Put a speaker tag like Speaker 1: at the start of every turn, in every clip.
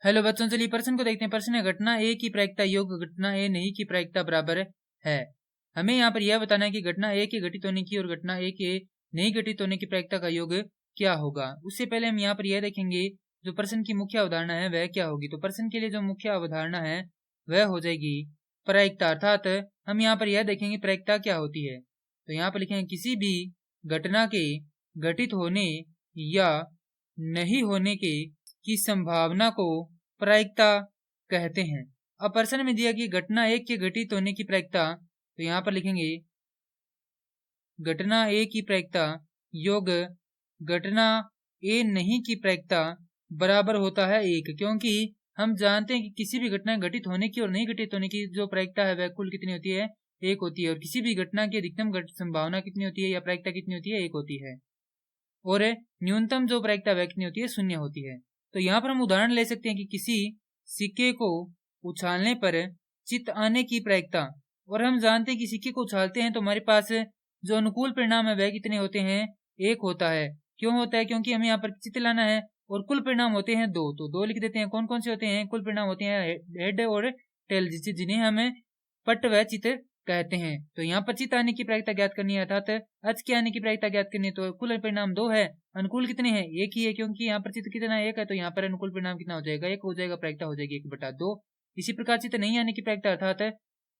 Speaker 1: Hello बच्चों, चलिए प्रश्न को देखते हैं। प्रश्न है घटना ए की प्रायिकता योग घटना ए नहीं की प्रायिकता बराबर है। हमें यहाँ पर यह बताना है कि घटना ए के घटित होने की और घटना ए के नहीं घटित होने की प्रायिकता का योग क्या होगा। उससे पहले हम यहाँ पर यह देखेंगे जो प्रश्न की मुख्य अवधारणा है वह क्या होगी। तो प्रश्न के लिए जो मुख्य अवधारणा है वह हो जाएगी प्रायिकता, अर्थात हम यहाँ पर यह देखेंगे प्रायिकता क्या होती है। तो यहाँ पर लिखेंगे किसी भी घटना के घटित होने या नहीं होने की संभावना को प्रायिकता कहते हैं। अब प्रश्न में दिया कि घटना एक के घटित होने की प्रायिकता, तो यहां पर लिखेंगे घटना ए की प्रायिकता योग घटना ए नहीं की प्रायिकता बराबर होता है 1, क्योंकि हम जानते हैं कि किसी भी घटना घटित होने की और नहीं घटित होने की जो प्रायिकता है वह कुल कितनी होती है, 1 होती है। और किसी भी घटना की अधिकतम संभावना कितनी होती है या प्रायिकता कितनी होती है, 1 होती है। और न्यूनतम जो प्रायिकता वह कितनी होती है, 0 होती है। तो यहाँ पर हम उदाहरण ले सकते हैं कि किसी सिक्के को उछालने पर चित्त आने की प्रायिकता, और हम जानते हैं कि सिक्के को उछालते हैं तो हमारे पास जो अनुकूल परिणाम है वह कितने होते हैं, 1 होता है। क्यों होता है? क्योंकि हमें यहाँ पर चित्त लाना है और कुल परिणाम होते हैं 2, तो 2 लिख देते हैं। कौन कौन से होते हैं कुल परिणाम? होते हैं हेड और टेल, जिन्हें हमें पट व चित्त कहते हैं। तो यहाँ पर चित्त आने की प्रायिकता ज्ञात करनी है, अर्थात अच के आने की प्रायिकता ज्ञात करनी है। तो कुल परिणाम 2 है, अनुकूल कितने हैं, 1 ही है, क्योंकि यहाँ पर चित्त कितना 1 है। तो यहाँ पर अनुकूल परिणाम कितना हो जाएगा, 1 हो जाएगा, प्रायिकता हो जाएगी 1/2। इसी प्रकार चित्त नहीं आने की प्रायिकता, अर्थात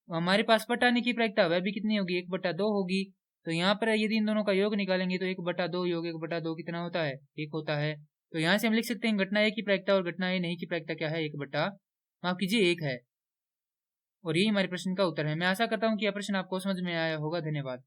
Speaker 1: हमारे पास पट आने की प्रायिकता वह भी कितनी होगी, 1/2 होगी। तो यहाँ पर यदि इन दोनों का योग निकालेंगे तो 1/2 योग 1/2 कितना होता है, 1 होता है। तो यहाँ से हम लिख सकते हैं घटना ए की प्रायिकता और घटना ए नहीं की प्रायिकता क्या है, 1 है। और यही हमारे प्रश्न का उत्तर है। मैं आशा करता हूँ कि यह प्रश्न आपको समझ में आया होगा। धन्यवाद।